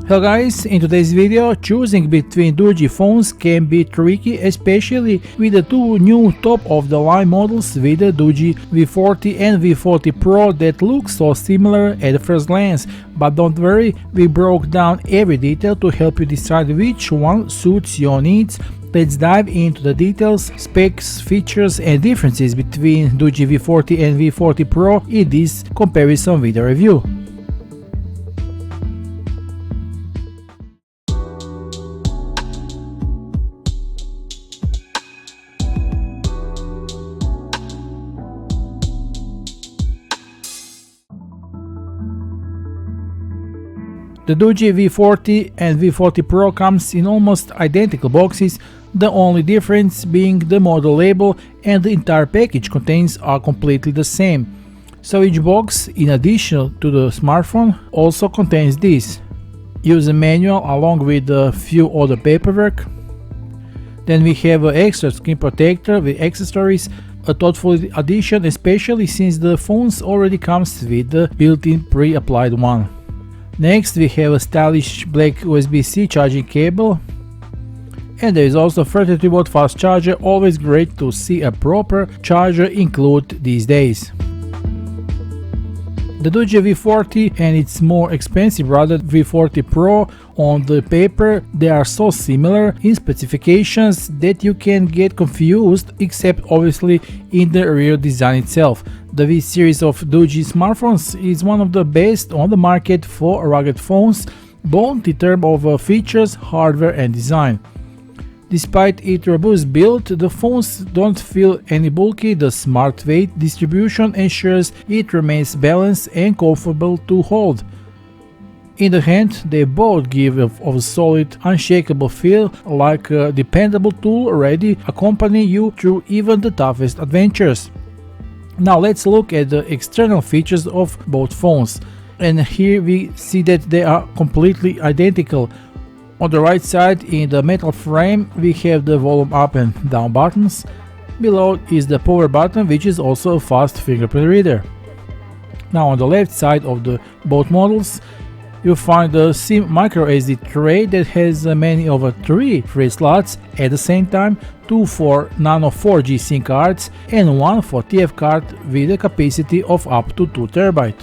Hello guys, in today's video, choosing between DOOGEE phones can be tricky, especially with the two new top-of-the-line models with the DOOGEE V40 and V40 Pro that look so similar at first glance. But don't worry, we broke down every detail to help you decide which one suits your needs. Let's dive into the details, specs, features and differences between DOOGEE V40 and V40 Pro in this comparison video review. The DOOGEE V40 and V40 Pro comes in almost identical boxes, the only difference being the model label, and the entire package contents are completely the same. So each box, in addition to the smartphone, also contains this: user manual along with a few other paperwork. Then we have an extra screen protector with accessories, a thoughtful addition especially since the phone already comes with the built-in pre-applied one. Next we have a stylish black USB-C charging cable, and there is also a 33W fast charger, always great to see a proper charger included these days. The DOOGEE V40 and its more expensive brother V40 Pro, on the paper they are so similar in specifications that you can get confused, except obviously in the rear design itself. The V series of DOOGEE smartphones is one of the best on the market for rugged phones, both in terms of features, hardware and design. Despite its robust build, the phones don't feel any bulky. The smart weight distribution ensures it remains balanced and comfortable to hold. In the hand, they both give a solid, unshakable feel, like a dependable tool ready to accompany you through even the toughest adventures. Now let's look at the external features of both phones, and here we see that they are completely identical. On the right side, in the metal frame, we have the volume up and down buttons. Below is the power button, which is also a fast fingerprint reader. Now on the left side of both models, you'll find the SIM microSD tray that has many over 3 free slots at the same time, 2 for Nano 4G SIM cards and 1 for TF card with a capacity of up to 2TB.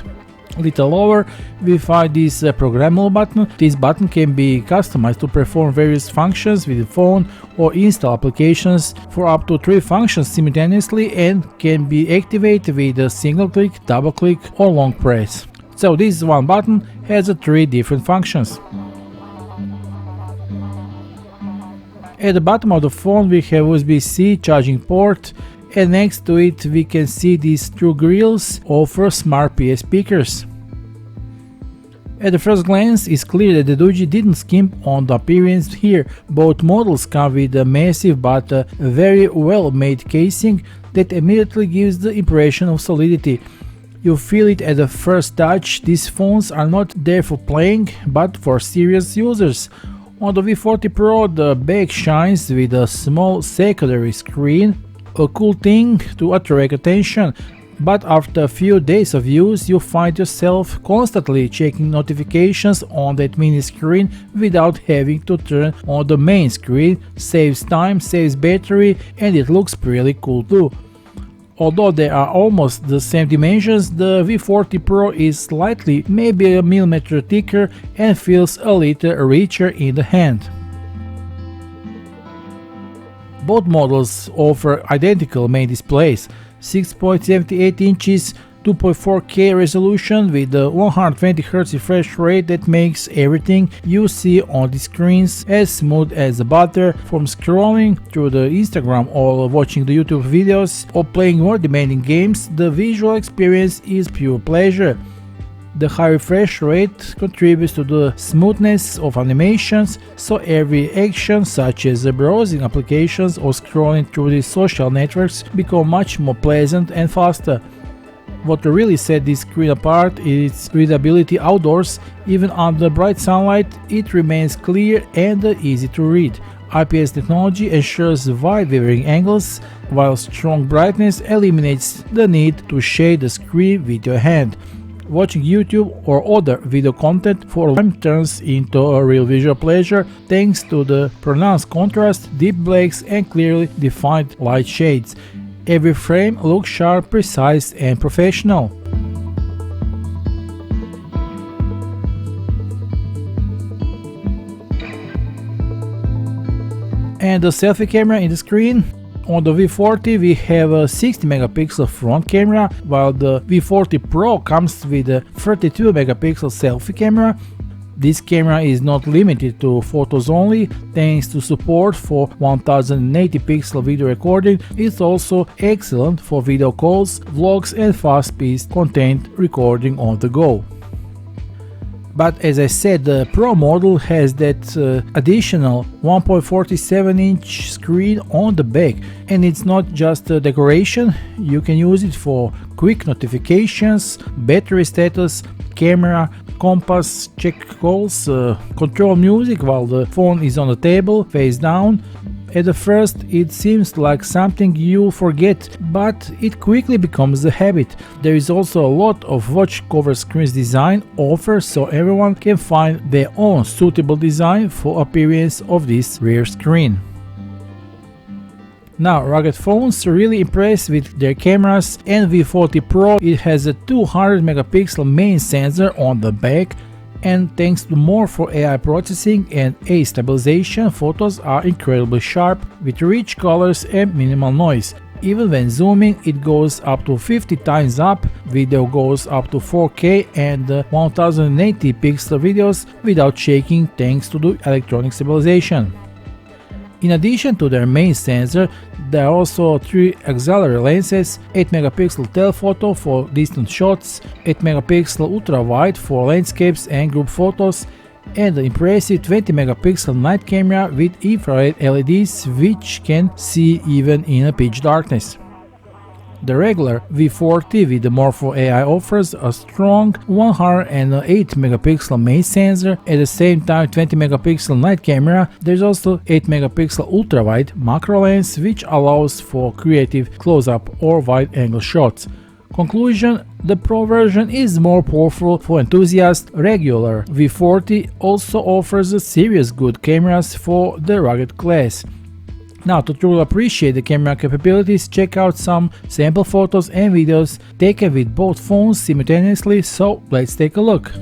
A little lower we find this programmable button. This button can be customized to perform various functions with the phone or install applications for up to 3 functions simultaneously, and can be activated with a single click, double click or long press. So this one button has 3 different functions. At the bottom of the phone we have USB-C charging port, and next to it we can see these 2 grills offer smart PA speakers. At the first glance, it's clear that the DOOGEE didn't skimp on the appearance here. Both models come with a massive but very well made casing that immediately gives the impression of solidity. You feel it at the first touch. These phones are not there for playing, but for serious users. On the V40 Pro, the back shines with a small secondary screen, a cool thing to attract attention, but after a few days of use you find yourself constantly checking notifications on that mini screen without having to turn on the main screen. Saves time, saves battery, and it looks pretty cool too. Although they are almost the same dimensions, the V40 Pro is slightly, maybe a millimeter thicker, and feels a little richer in the hand. Both models offer identical main displays, 6.78 inches, 2.4K resolution with a 120Hz refresh rate that makes everything you see on the screens as smooth as butter. From scrolling through the Instagram or watching the YouTube videos or playing more demanding games, the visual experience is pure pleasure. The high refresh rate contributes to the smoothness of animations, so every action such as browsing applications or scrolling through the social networks become much more pleasant and faster. What really sets this screen apart is its readability outdoors. Even under bright sunlight it remains clear and easy to read. IPS technology ensures wide viewing angles, while strong brightness eliminates the need to shade the screen with your hand. watching YouTube or other video content for time turns into a real visual pleasure thanks to the pronounced contrast, deep blacks and clearly defined light shades. Every frame looks sharp, precise and professional. And the selfie camera in the screen. On the V40 we have a 60 megapixel front camera, while the V40 Pro comes with a 32 megapixel selfie camera. This camera is not limited to photos only, thanks to support for 1080 pixel video recording. It's also excellent for video calls, vlogs and fast-paced content recording on the go. But as I said, the Pro model has that additional 1.47-inch screen on the back, and it's not just a decoration. You can use it for quick notifications, battery status, camera, compass, check calls, control music while the phone is on the table, face down. At the first it seems like something you'll forget, but it quickly becomes a habit. There is also a lot of watch cover screens design offered, so everyone can find their own suitable design for appearance of this rear screen. Now, rugged phones really impress with their cameras, and V40 Pro, it has a 200 megapixel main sensor on the back, and thanks to more for AI processing and AI stabilization, photos are incredibly sharp with rich colors and minimal noise. Even when zooming it goes up to 50 times up, video goes up to 4K and 1080 pixel videos without shaking thanks to the electronic stabilization. In addition to their main sensor, there are also 3 auxiliary lenses, 8 megapixel telephoto for distant shots, 8 megapixel ultra-wide for landscapes and group photos, and the impressive 20 megapixel night camera with infrared LEDs which can see even in a pitch darkness. The regular V40 with the Morpho AI offers a strong 108 megapixel main sensor, at the same time 20 megapixel night camera. There's also 8 megapixel ultra-wide macro lens which allows for creative close-up or wide-angle shots. Conclusion: the Pro version is more powerful for enthusiasts. Regular V40 also offers a serious good cameras for the rugged class. Now, to truly appreciate the camera capabilities, check out some sample photos and videos taken with both phones simultaneously, so let's take a look.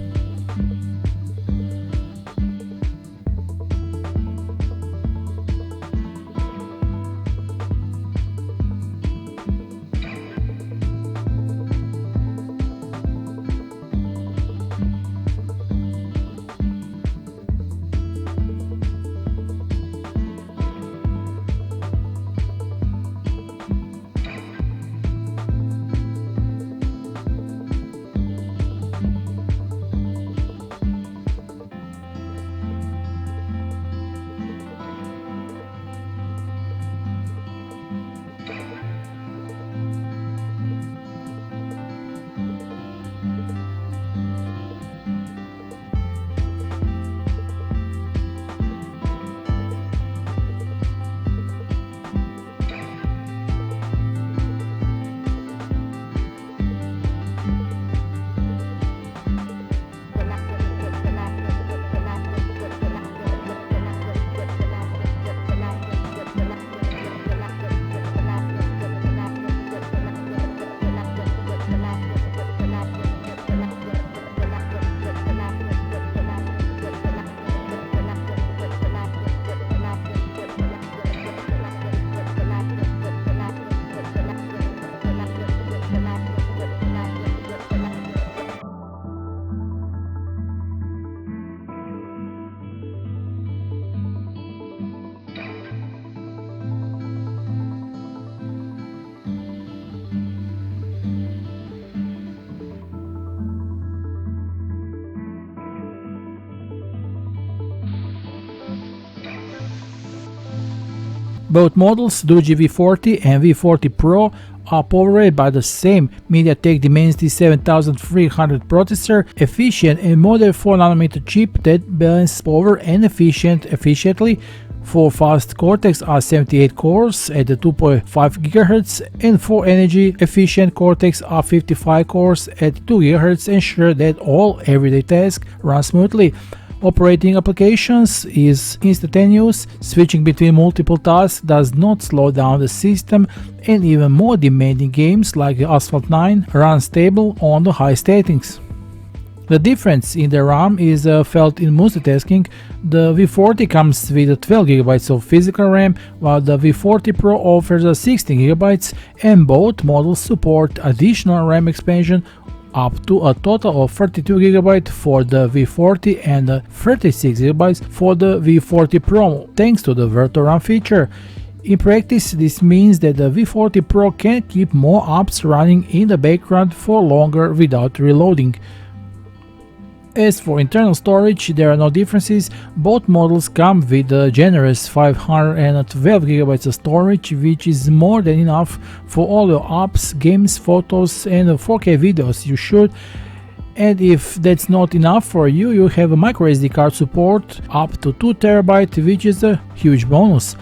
Both models, DOOGEE V40 and V40 Pro, are powered by the same MediaTek Dimensity 7300 processor, efficient and modern 4nm chip that balances power and efficiently 4 fast Cortex A78 cores at 2.5 GHz and 4 energy efficient Cortex A55 cores at 2 GHz ensure that all everyday tasks run smoothly. Operating applications is instantaneous, switching between multiple tasks does not slow down the system, and even more demanding games like Asphalt 9 run stable on the high settings. The difference in the RAM is felt in multitasking. The V40 comes with 12 GB of physical RAM, while the V40 Pro offers 16 GB, and both models support additional RAM expansion up to a total of 32 GB for the V40 and 36 GB for the V40 Pro, thanks to the Virtual RAM feature. In practice, this means that the V40 Pro can keep more apps running in the background for longer without reloading. As for internal storage, there are no differences. Both models come with a generous 512 GB of storage, which is more than enough for all your apps, games, photos and 4K videos you shoot. And if that's not enough for you, you have a microSD card support up to 2 TB, which is a huge bonus.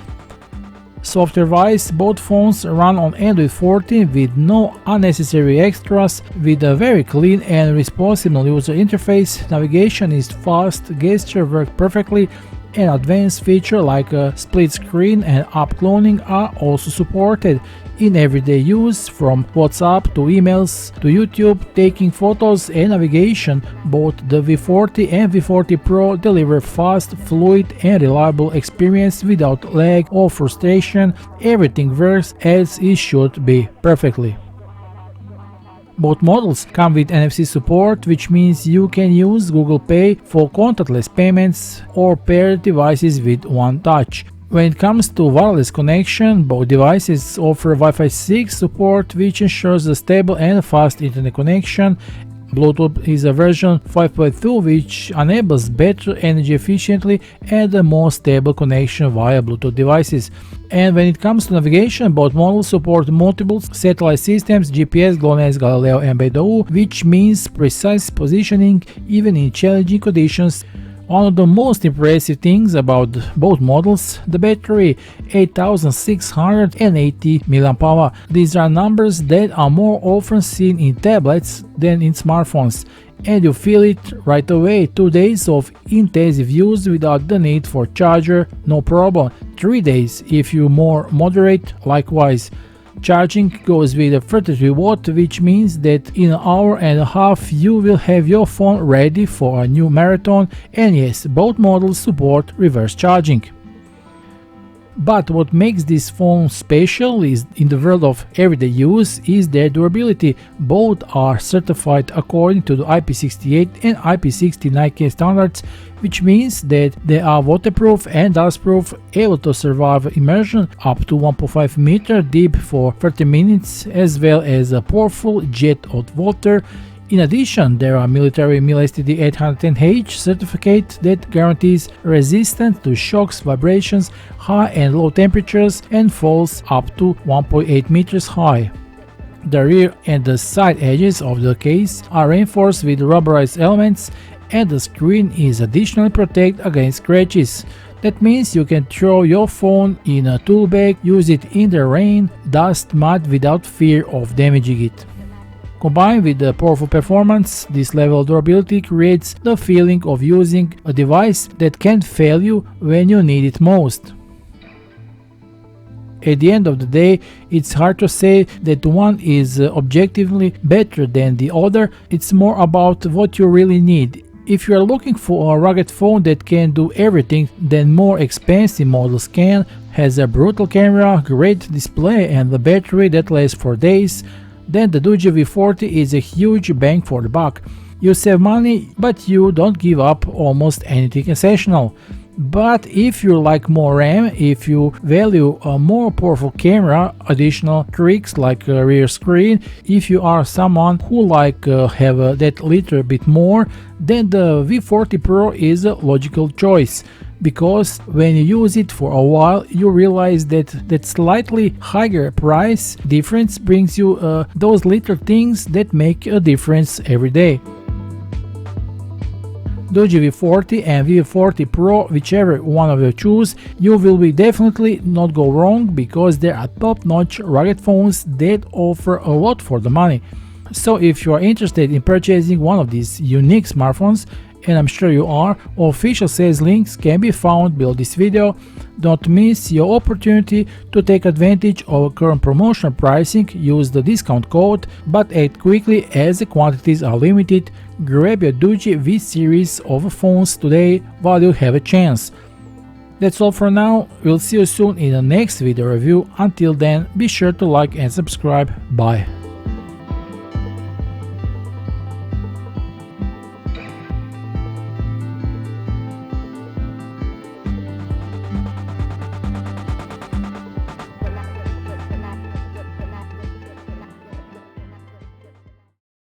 Software-wise, both phones run on Android 14 with no unnecessary extras, with a very clean and responsive user interface. Navigation is fast, gesture work perfectly, and advanced features like split screen and app cloning are also supported. In everyday use, from WhatsApp to emails to YouTube, taking photos and navigation, both the V40 and V40 Pro deliver fast, fluid and reliable experience without lag or frustration. Everything works as it should be perfectly. Both models come with NFC support, which means you can use Google Pay for contactless payments or pair devices with one touch. When it comes to wireless connection, both devices offer Wi-Fi 6 support, which ensures a stable and fast internet connection. Bluetooth is a version 5.2 which enables better energy efficiently and a more stable connection via Bluetooth devices. And when it comes to navigation, both models support multiple satellite systems, GPS, GLONASS, Galileo and Beidou, which means precise positioning even in challenging conditions. One of the most impressive things about both models, the battery, 8680 mAh. These are numbers that are more often seen in tablets than in smartphones, and you feel it right away. 2 days of intensive use without the need for charger, no problem. 3 days if you more moderate, likewise. Charging goes with a 33 watt, which means that in an hour and a half you will have your phone ready for a new marathon, and yes, both models support reverse charging. But what makes this phone special is in the world of everyday use is their durability. Both are certified according to the IP68 and IP69K standards, which means that they are waterproof and dustproof, able to survive immersion up to 1.5 meter deep for 30 minutes, as well as a powerful jet of water. In addition, there are military MIL-STD 810H certificate that guarantees resistance to shocks, vibrations, high and low temperatures, and falls up to 1.8 meters high. The rear and the side edges of the case are reinforced with rubberized elements, and the screen is additionally protected against scratches. That means you can throw your phone in a tool bag, use it in the rain, dust, mud without fear of damaging it. Combined with the powerful performance, this level of durability creates the feeling of using a device that can't fail you when you need it most. At the end of the day, it's hard to say that one is objectively better than the other. It's more about what you really need. If you are looking for a rugged phone that can do everything that more expensive models can, has a brutal camera, great display and a battery that lasts for days, then the DOOGEE V40 is a huge bang for the buck. You save money, but you don't give up almost anything essential. But if you like more RAM, if you value a more powerful camera, additional tricks like a rear screen, if you are someone who have that little bit more, then the V40 Pro is a logical choice. Because when you use it for a while, you realize that that slightly higher price difference brings you those little things that make a difference every day. DOOGEE V40 and V40 Pro, whichever one of you choose, you will be definitely not go wrong because they are top-notch rugged phones that offer a lot for the money. So if you are interested in purchasing one of these unique smartphones, and I'm sure you are, official sales links can be found below this video. Don't miss your opportunity to take advantage of current promotional pricing. Use the discount code, but act quickly as the quantities are limited. Grab your DOOGEE V series of phones today while you have a chance. That's all for now. We'll see you soon in the next video review. Until then, be sure to like and subscribe. Bye.